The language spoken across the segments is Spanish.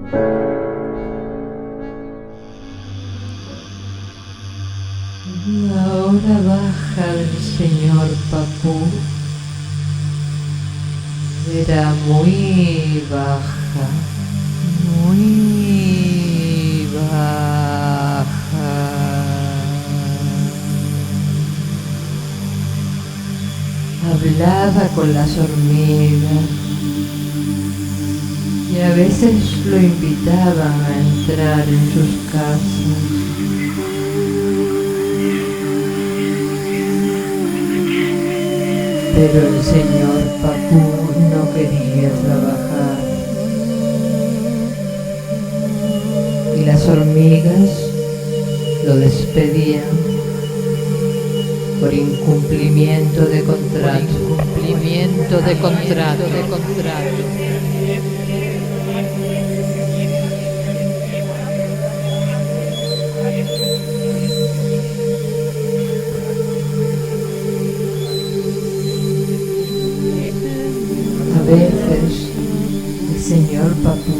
La hora baja del señor Papú era muy baja, muy baja. Hablaba con las hormigas y a veces lo invitaban a entrar en sus casas. Pero el señor Papú no quería trabajar y las hormigas lo despedían por incumplimiento de contrato. A veces el señor Papú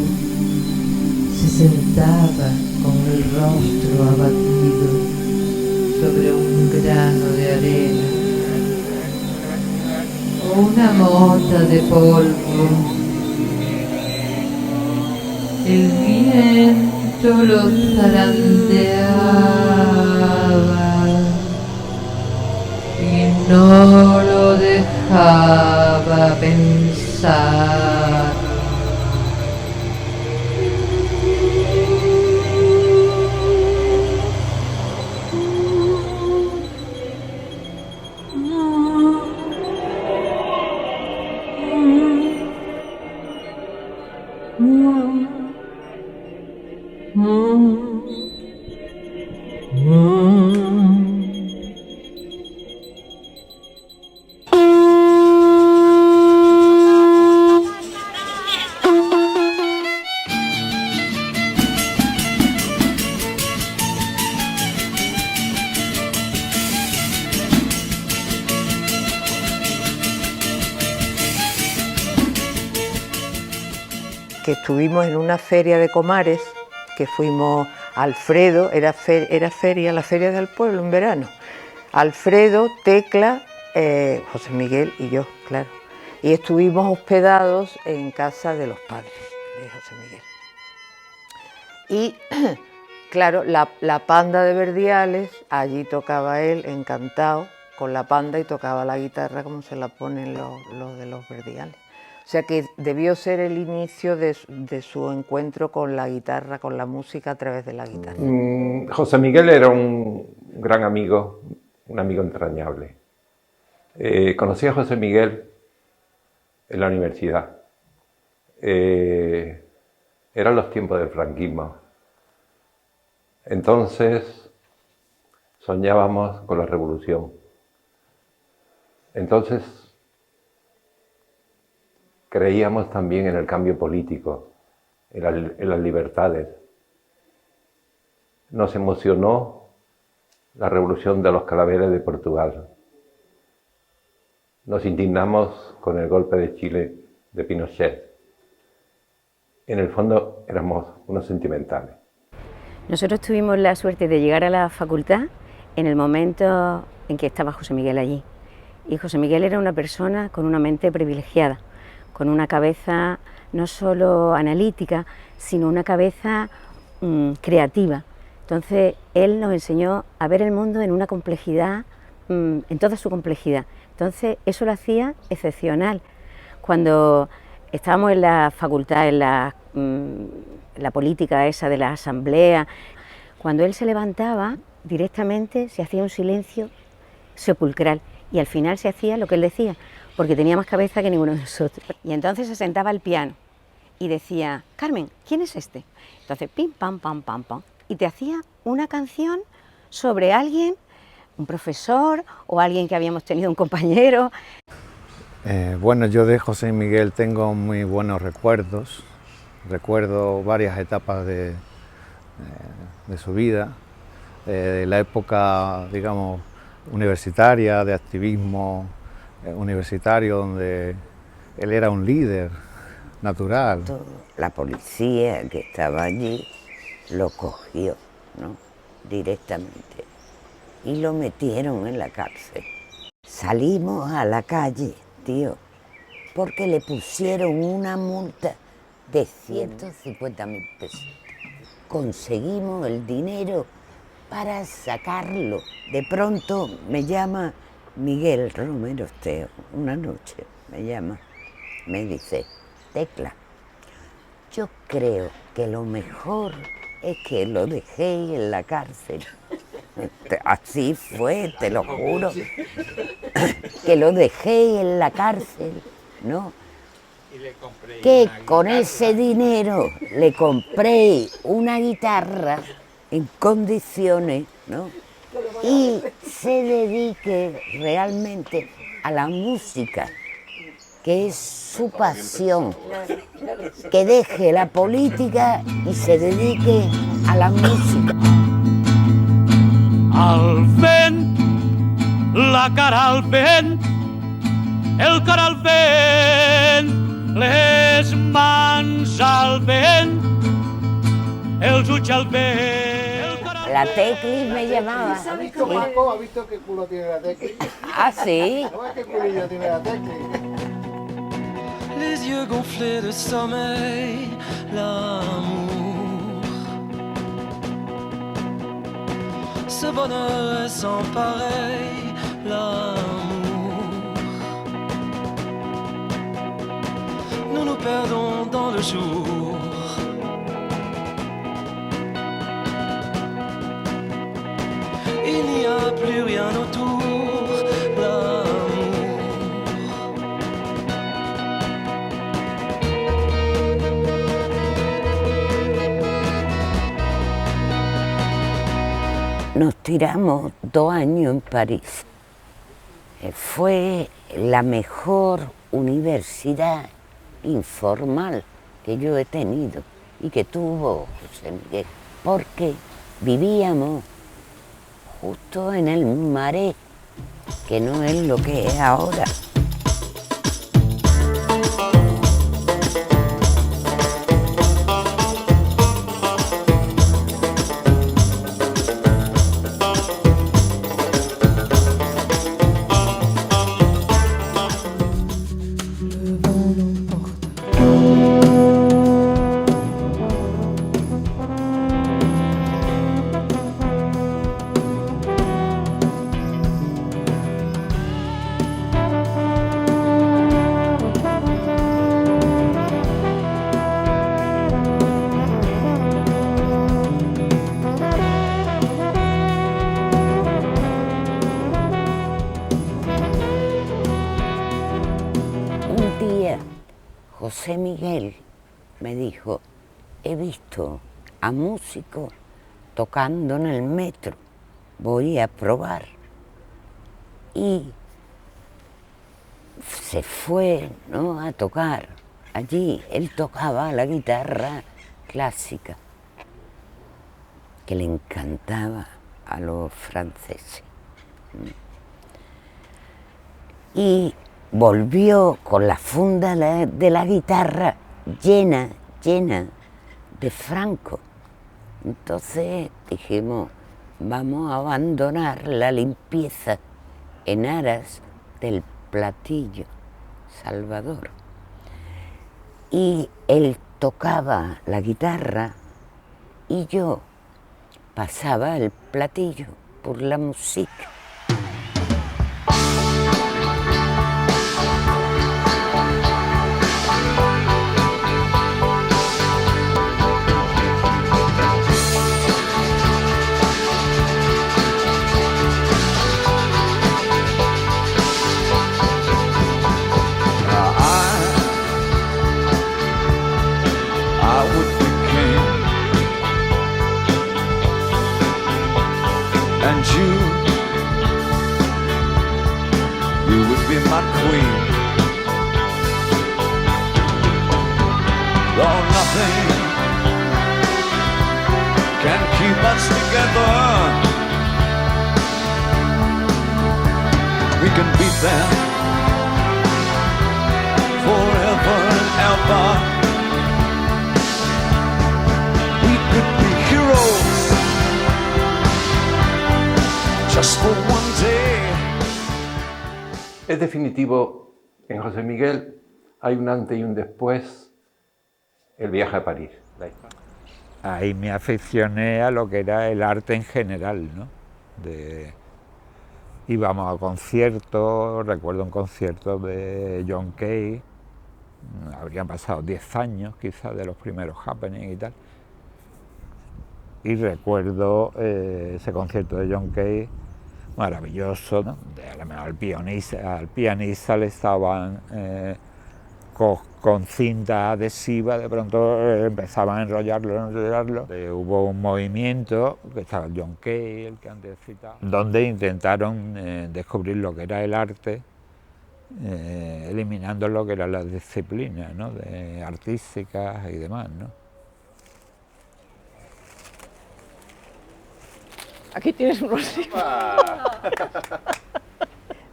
se sentaba con el rostro abatido sobre un grano de arena o una mota de polvo. El viento lo zarandeaba y no lo dejaba pensar. Que estuvimos en una feria de Comares, que fuimos Alfredo, era feria, la feria del pueblo en verano. Alfredo, Tecla, José Miguel y yo, claro. Y estuvimos hospedados en casa de los padres de José Miguel. Y claro, la panda de Verdiales, allí tocaba él, encantado, con la panda y tocaba la guitarra como se la ponen los de los Verdiales. O sea que debió ser el inicio de su encuentro con la guitarra, con la música a través de la guitarra. José Miguel era un gran amigo, un amigo entrañable. Conocí a José Miguel en la universidad. Eran los tiempos del franquismo. Entonces soñábamos con la revolución. Entonces creíamos también en el cambio político, en las libertades. Nos emocionó la revolución de los Calaveras de Portugal. Nos indignamos con el golpe de Chile de Pinochet. En el fondo éramos unos sentimentales. Nosotros tuvimos la suerte de llegar a la facultad en el momento en que estaba José Miguel allí. Y José Miguel era una persona con una mente privilegiada, con una cabeza no solo analítica, sino una cabeza creativa. Entonces, él nos enseñó a ver el mundo en una complejidad, en toda su complejidad. Entonces, eso lo hacía excepcional. Cuando estábamos en la facultad, en la política esa de la asamblea, cuando él se levantaba, directamente se hacía un silencio sepulcral y al final se hacía lo que él decía, porque tenía más cabeza que ninguno de nosotros. Y entonces se sentaba al piano y decía: Carmen, ¿quién es este? Entonces, pim, pam, pam, pam, pam. Y te hacía una canción sobre alguien, un profesor o alguien que habíamos tenido un compañero. Bueno, yo de José Miguel tengo muy buenos recuerdos. Recuerdo varias etapas de su vida, de la época, digamos, universitaria, de activismo universitario, donde él era un líder natural. La policía que estaba allí lo cogió, ¿no? Directamente y lo metieron en la cárcel. Salimos a la calle, tío, porque le pusieron una multa de 150.000 pesos. Conseguimos el dinero para sacarlo. De pronto me llama Miguel Romero Esteo, una noche me llama, me dice: Tecla, yo creo que lo mejor es que lo dejéis en la cárcel. Así fue, te lo juro. Que lo dejéis en la cárcel, ¿no? Que con ese dinero le compré una guitarra en condiciones, ¿no? Y se dedique realmente a la música, que es su pasión, que deje la política y se dedique a la música. Al vent, la cara al vent, el cor al vent, les mans al vent, els ulls al vent. La Tecli me llamaba. ¿Has visto, Paco? ¿Has visto qué culo tiene la Tecli? Ah, sí. ¿No ves qué culillo tiene la Tecli? Les yeux gonflés de sommeil, l'amour. Ce bonheur est sans pareil, l'amour. Nous nous perdons dans le jour. Il n'y a plus rien autour, l'amour. Nos tiramos 2 años en París. Fue la mejor universidad informal que yo he tenido y que tuvo José Miguel, porque vivíamos justo en el Marais, que no es lo que es ahora. José Miguel me dijo: he visto a músicos tocando en el metro, voy a probar. Y se fue, ¿no?, a tocar allí. Él tocaba la guitarra clásica, que le encantaba a los franceses. Y volvió con la funda de la guitarra llena de francos. Entonces dijimos: vamos a abandonar la limpieza en aras del platillo Salvador. Y él tocaba la guitarra y yo pasaba el platillo por la música. And you would be my queen. Though nothing can keep us together, we can beat them forever and ever. es definitivo en José Miguel, hay un antes y un después, el viaje a París. Ahí me aficioné a lo que era el arte en general, ¿no? Íbamos a conciertos, recuerdo un concierto de John Cage, habrían pasado 10 años quizás de los primeros happenings y tal, y recuerdo ese concierto de John Cage maravilloso, ¿no? A lo mejor al pianista le estaban con cinta adhesiva, de pronto empezaban a enrollarlo. Hubo un movimiento, que estaba John Cage, el que antes citaba, donde intentaron descubrir lo que era el arte, eliminando lo que eran las disciplinas, ¿no? Artísticas y demás, ¿no? Aquí tienes unos libros.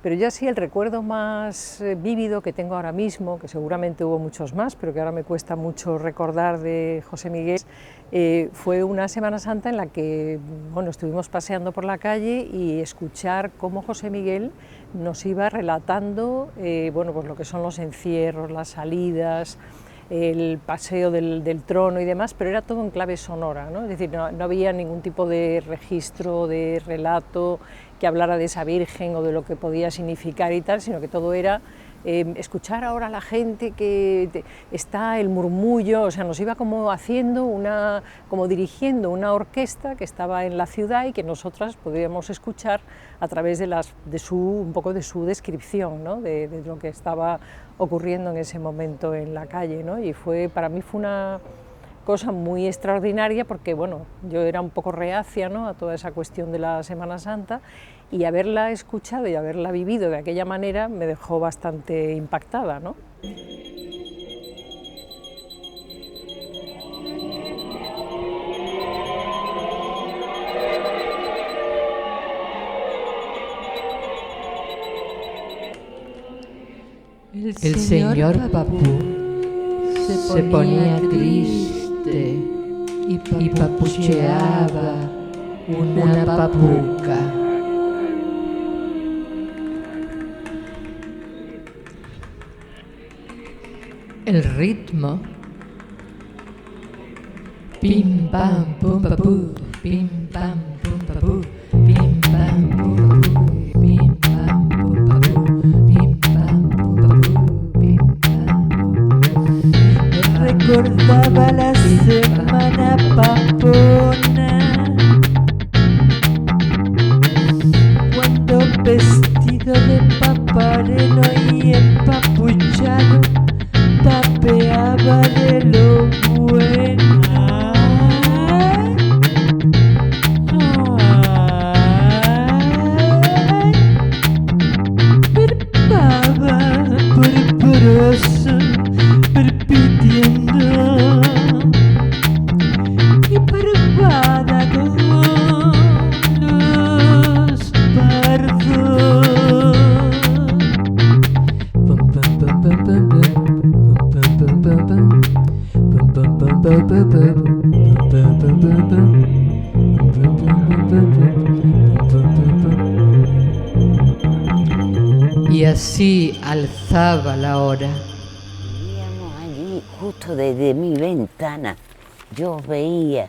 Pero yo sí, el recuerdo más vívido que tengo ahora mismo, que seguramente hubo muchos más, pero que ahora me cuesta mucho recordar de José Miguel, fue una Semana Santa en la que bueno, estuvimos paseando por la calle y escuchar cómo José Miguel nos iba relatando bueno, pues lo que son los encierros, las salidas, el paseo del trono y demás, pero era todo en clave sonora, ¿no? Es decir, no había ningún tipo de registro, de relato que hablara de esa Virgen o de lo que podía significar y tal, sino que todo era escuchar ahora a la gente que está el murmullo, o sea, nos iba como haciendo como dirigiendo una orquesta que estaba en la ciudad y que nosotras podíamos escuchar a través de un poco de su descripción, ¿no? de lo que estaba ocurriendo en ese momento en la calle, ¿no? Y para mí fue una cosa muy extraordinaria porque, bueno, yo era un poco reacia, ¿no? A toda esa cuestión de la Semana Santa, y haberla escuchado y haberla vivido de aquella manera me dejó bastante impactada, ¿no? El señor Papú se ponía triste y papucheaba una papuca. El ritmo, pim pam pum papú, pim pam pum papú, pim pam pum papú, pim pam pum papú, pim pam pum papú, pim pam pum papú. Me recordaba la semana papona, cuando vestido de papareno y empapuchado tapeaba de lo bueno. Perpaba purpuroso, perpitiendo y parvada con los pardos. Pum, pum, pum, pum, pum, pum. Y así alzaba la hora. Vivíamos allí, justo desde mi ventana. Yo veía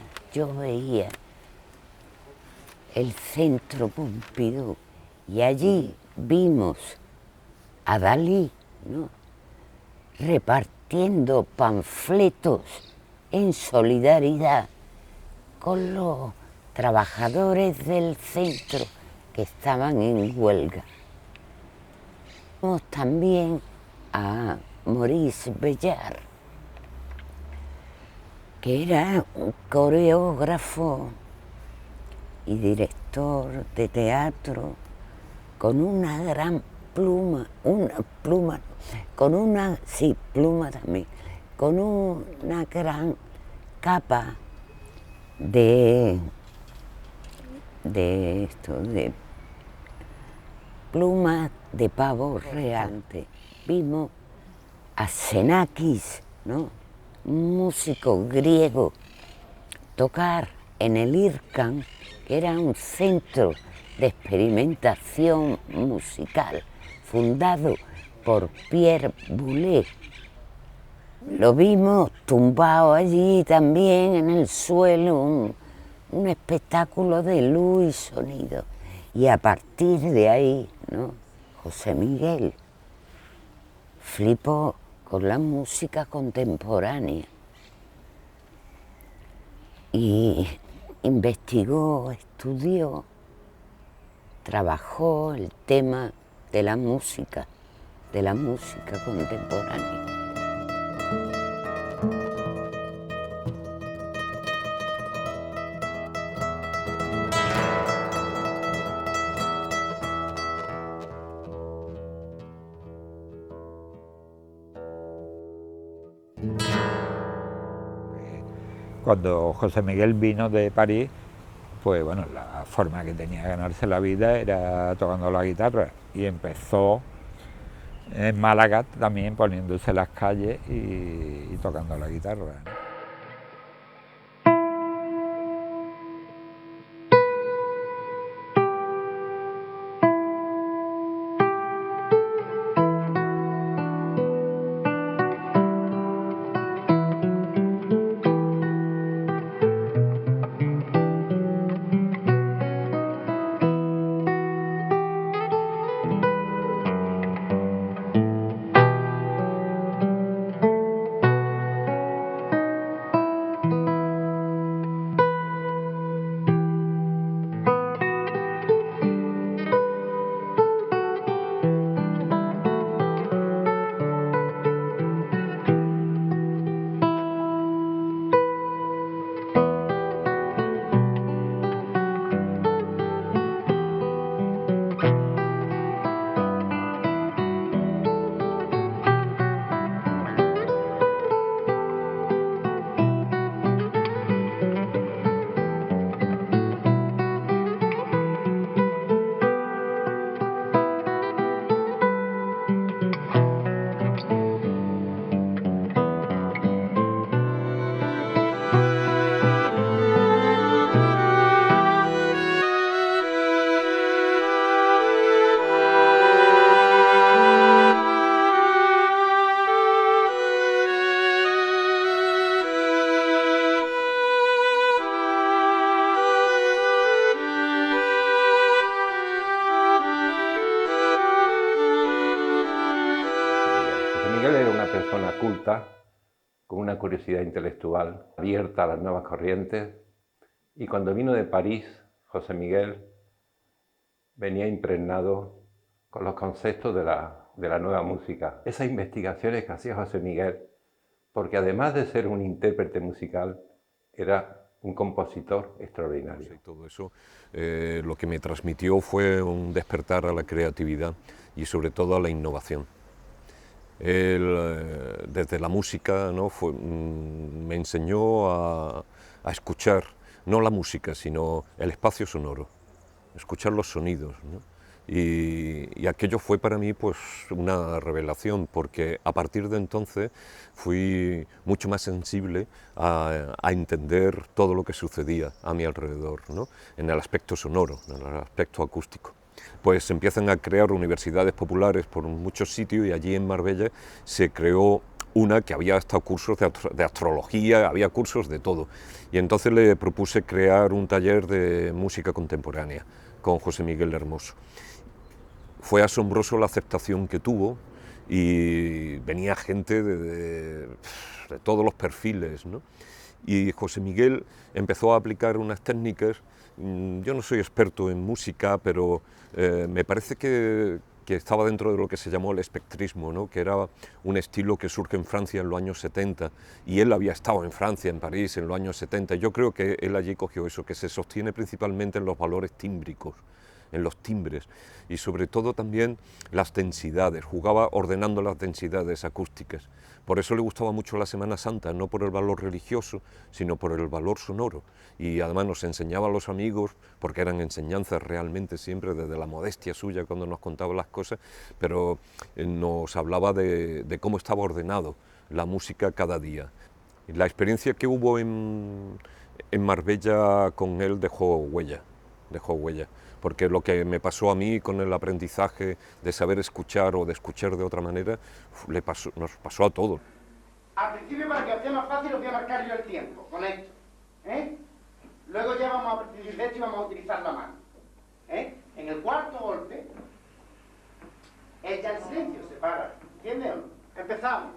el Centro Pompidou y allí vimos a Dalí, ¿no? Repartiendo panfletos en solidaridad con los trabajadores del centro que estaban en huelga. Vimos también a Maurice Béjart, que era un coreógrafo y director de teatro con una gran pluma también, con una gran capa de plumas de pavo real. Vimos a Xenakis, ¿no? Un músico griego, tocar en el IRCAN, que era un centro de experimentación musical fundado por Pierre Boulez. Lo vimos tumbado allí también en el suelo, un espectáculo de luz y sonido. Y a partir de ahí, ¿no? José Miguel flipó con la música contemporánea y investigó, estudió, trabajó el tema de la música contemporánea. Cuando José Miguel vino de París, pues bueno, la forma que tenía de ganarse la vida era tocando la guitarra, y empezó en Málaga también poniéndose en las calles y tocando la guitarra, ¿no? Miguel era una persona culta, con una curiosidad intelectual, abierta a las nuevas corrientes, y cuando vino de París, José Miguel venía impregnado con los conceptos de la nueva música. Esas investigaciones que hacía José Miguel, porque además de ser un intérprete musical, era un compositor extraordinario. Y todo eso lo que me transmitió fue un despertar a la creatividad y sobre todo a la innovación. Él, desde la música, ¿no? Me enseñó a escuchar, no la música, sino el espacio sonoro, escuchar los sonidos, ¿no? Y aquello fue para mí pues una revelación, porque a partir de entonces fui mucho más sensible a entender todo lo que sucedía a mi alrededor, ¿no? En el aspecto sonoro, en el aspecto acústico. Pues se empiezan a crear universidades populares por muchos sitios, y allí en Marbella se creó una que había hasta cursos de astrología, había cursos de todo. Y entonces le propuse crear un taller de música contemporánea con José Miguel Hermoso. Fue asombroso la aceptación que tuvo, y venía gente de todos los perfiles, ¿no? Y José Miguel empezó a aplicar unas técnicas. Yo no soy experto en música, pero me parece que estaba dentro de lo que se llamó el espectrismo, ¿no? Que era un estilo que surge en Francia en los años 70, y él había estado en Francia, en París, en los años 70. Yo creo que él allí cogió eso, que se sostiene principalmente en los valores tímbricos, en los timbres, y sobre todo también las densidades, jugaba ordenando las densidades acústicas. Por eso le gustaba mucho la Semana Santa, no por el valor religioso, sino por el valor sonoro. Y además nos enseñaba a los amigos, porque eran enseñanzas realmente siempre desde la modestia suya cuando nos contaba las cosas, pero nos hablaba de cómo estaba ordenado la música cada día. La experiencia que hubo en Marbella con él dejó huella, porque lo que me pasó a mí con el aprendizaje de saber escuchar o de escuchar de otra manera, nos pasó a todos. Al principio, para que os sea más fácil, os voy a marcar yo el tiempo con esto, Luego ya vamos a utilizar esto y vamos a utilizar la mano, En el cuarto golpe, es ya el silencio, se para, ¿entiendes o no? Empezamos.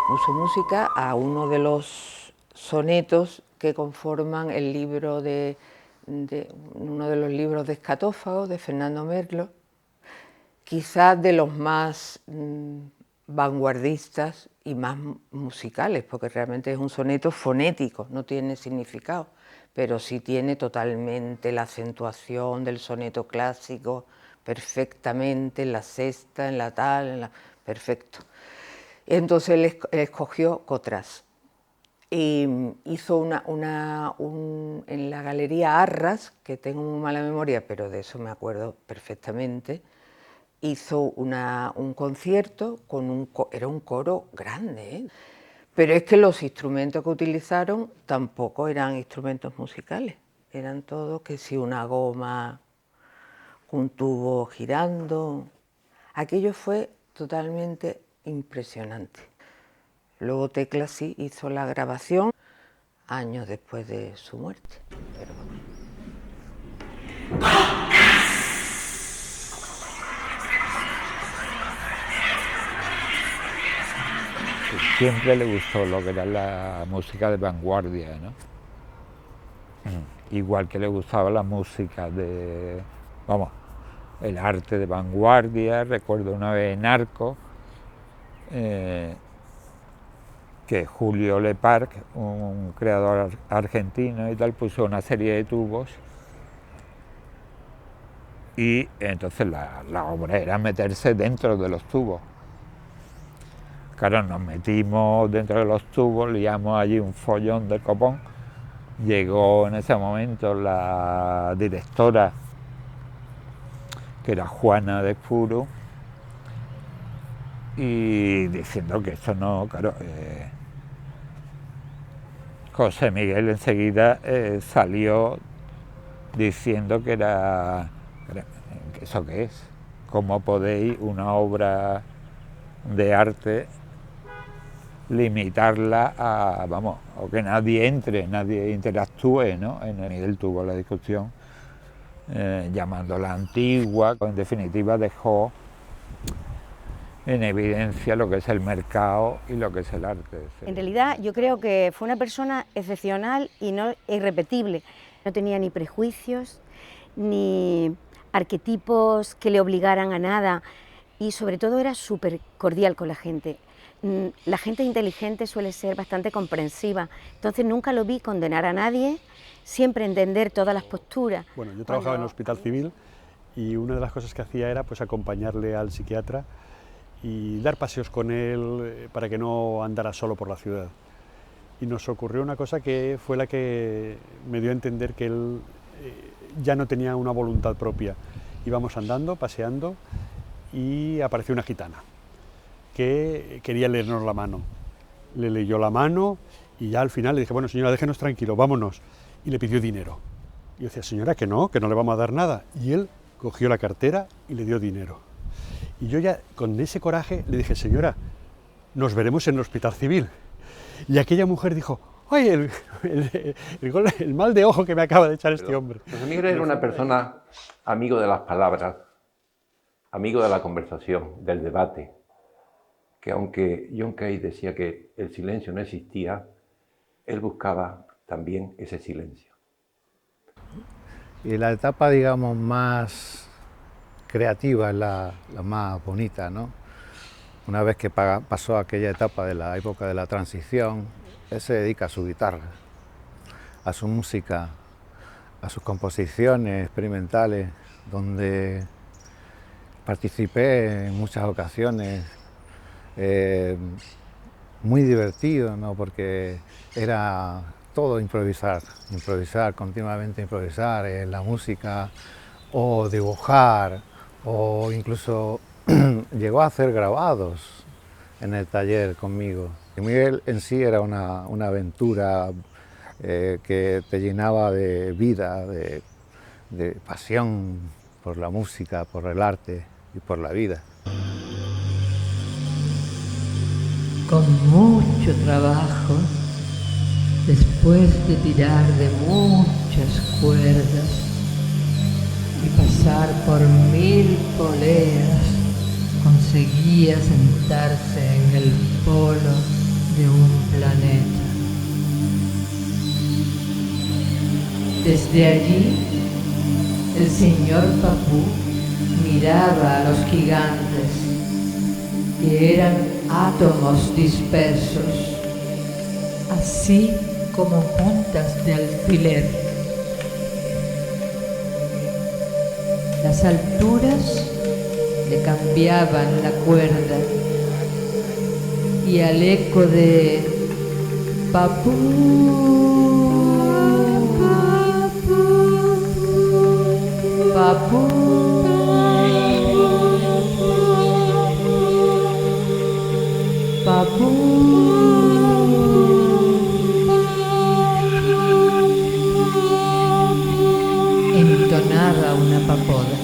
Puso música a uno de los sonetos que conforman el libro uno de los libros de Escatófago de Fernando Merlo, quizás de los más vanguardistas y más musicales, porque realmente es un soneto fonético, no tiene significado, pero sí tiene totalmente la acentuación del soneto clásico, perfectamente, en la sexta, en la tal, perfecto. Entonces él escogió Cotras y hizo en la Galería Arras, que tengo muy mala memoria, pero de eso me acuerdo perfectamente, hizo un concierto era un coro grande, pero es que los instrumentos que utilizaron tampoco eran instrumentos musicales, eran todos que si una goma, un tubo girando, aquello fue totalmente impresionante. Luego Tecla sí hizo la grabación años después de su muerte. Pero... Siempre le gustó lo que era la música de vanguardia, ¿no? Igual que le gustaba la música el arte de vanguardia. Recuerdo una vez en Arco, que Julio Leparc, un creador argentino y tal, puso una serie de tubos y entonces la obra era meterse dentro de los tubos. Claro, nos metimos dentro de los tubos, liamos allí un follón del copón. Llegó en ese momento la directora, que era Juana de Espuro, y diciendo que esto no, claro, José Miguel enseguida salió diciendo que ¿eso qué es? ¿Cómo podéis una obra de arte limitarla a, o que nadie entre, nadie interactúe, ¿no? Él tuvo la discusión llamándola antigua, en definitiva dejó en evidencia lo que es el mercado y lo que es el arte. En realidad yo creo que fue una persona excepcional y no irrepetible. No tenía ni prejuicios, ni arquetipos que le obligaran a nada y sobre todo era súper cordial con la gente. La gente inteligente suele ser bastante comprensiva, entonces nunca lo vi condenar a nadie, siempre entender todas las posturas. Bueno, yo trabajaba en el Hospital Civil y una de las cosas que hacía era pues acompañarle al psiquiatra y dar paseos con él para que no andara solo por la ciudad. Y nos ocurrió una cosa que fue la que me dio a entender que él ya no tenía una voluntad propia. Íbamos andando, paseando y apareció una gitana que quería leernos la mano. Le leyó la mano y ya al final le dije, bueno señora, déjenos tranquilo, vámonos. Y le pidió dinero. Y yo decía, señora, que no le vamos a dar nada. Y él cogió la cartera y le dio dinero. Y yo ya con ese coraje le dije, señora, nos veremos en el Hospital Civil. Y aquella mujer dijo, ¡ay, el mal de ojo que me acaba de echar este hombre! José Miguel era una persona amigo de las palabras, amigo de la conversación, del debate, que aunque John Cage decía que el silencio no existía, él buscaba también ese silencio. Y la etapa, digamos, más creativa es la más bonita, ¿no? Una vez que pasó aquella etapa de la época de la transición, él se dedica a su guitarra, a su música, a sus composiciones experimentales, donde Participé en muchas ocasiones, muy divertido, ¿no? Porque era todo improvisar, continuamente improvisar en la música, o dibujar, o incluso llegó a hacer grabados en el taller conmigo. Y Miguel en sí era una aventura que te llenaba de vida, de pasión por la música, por el arte y por la vida. Con mucho trabajo, después de tirar de muchas cuerdas y pasar por 1000 poleas, conseguía sentarse en el polo de un planeta. Desde allí, el señor Papú miraba a los gigantes, que eran átomos dispersos, así como puntas de alfiler. Las alturas le cambiaban la cuerda y al eco de Papú, Papú, Papú, entonaba una papoda.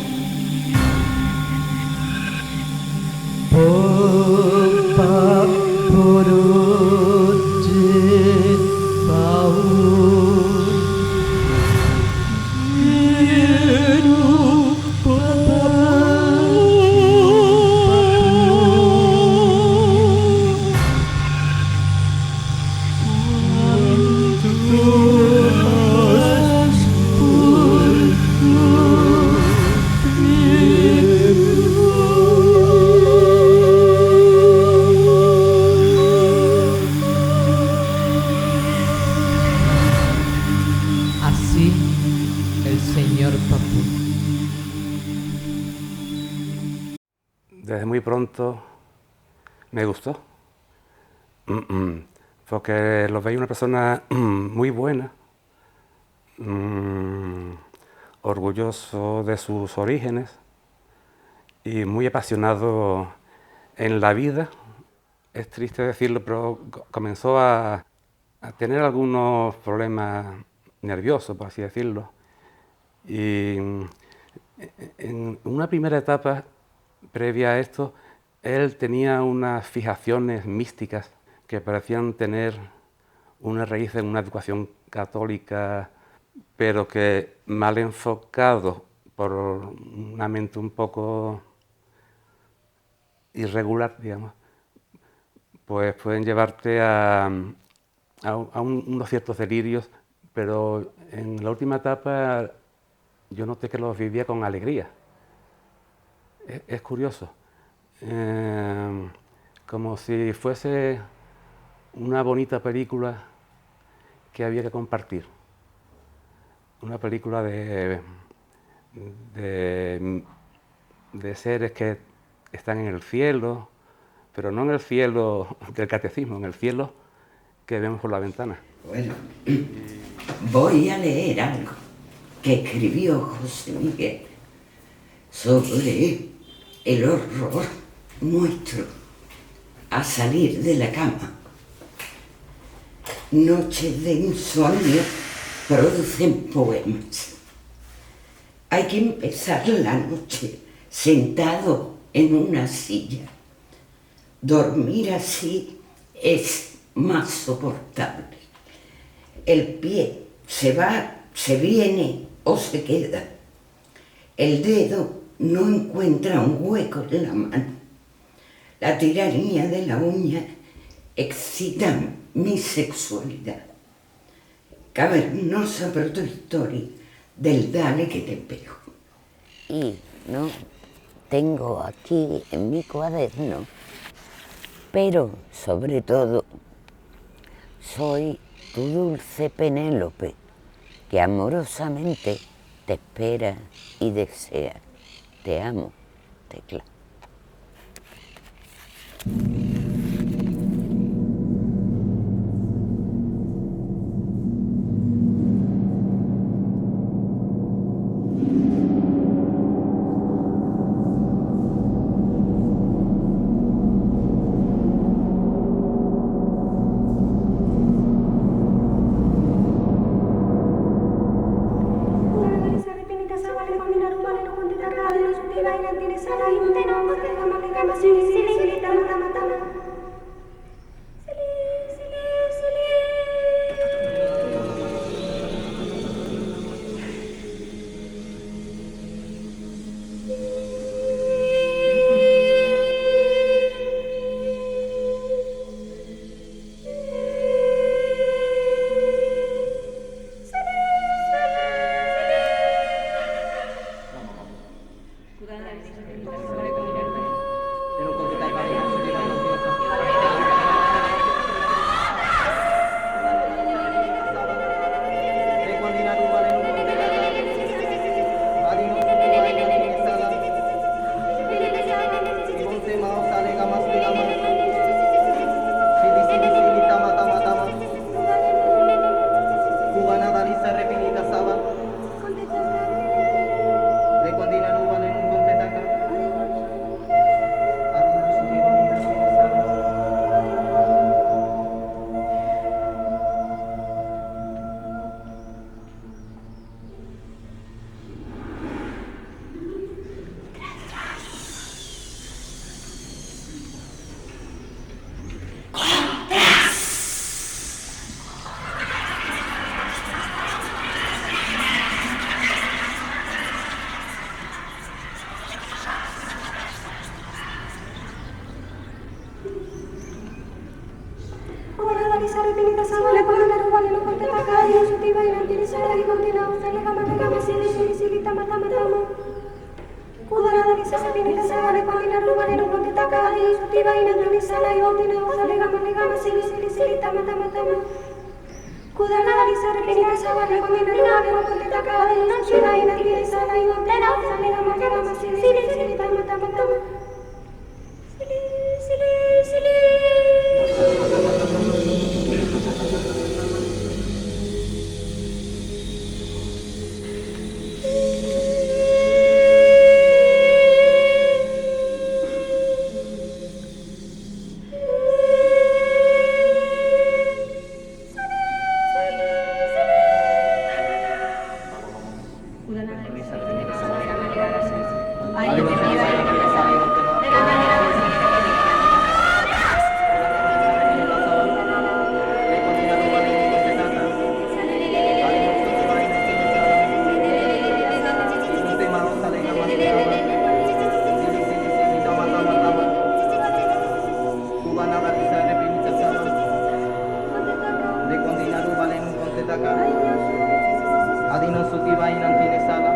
Así el señor Papú. Desde muy pronto me gustó, porque lo veía una persona muy buena, orgulloso de sus orígenes y muy apasionado en la vida. Es triste decirlo, pero comenzó a tener algunos problemas nerviosos, por así decirlo. Y en una primera etapa previa a esto, él tenía unas fijaciones místicas que parecían tener una raíz en una educación católica, pero que mal enfocado por una mente un poco irregular, digamos, pues pueden llevarte a unos ciertos delirios, pero en la última etapa yo noté que los vivía con alegría. Es curioso, como si fuese una bonita película que había que compartir, una película de seres que están en el cielo, pero no en el cielo del catecismo, en el cielo que vemos por la ventana. Bueno, voy a leer algo que escribió José Miguel sobre el horror nuestro a salir de la cama. Noches de insomnio producen poemas. Hay que empezar la noche sentado en una silla. Dormir así es más soportable. El pie se va, se viene o se queda. El dedo no encuentra un hueco en la mano. La tiranía de la uña excita mi sexualidad. Cavernosa protohistoria del dale que te pego. Y no tengo aquí en mi cuaderno, pero sobre todo soy tu dulce Penélope, que amorosamente te espera y desea. Te amo, tecla. Adino suti vainan tiene sala.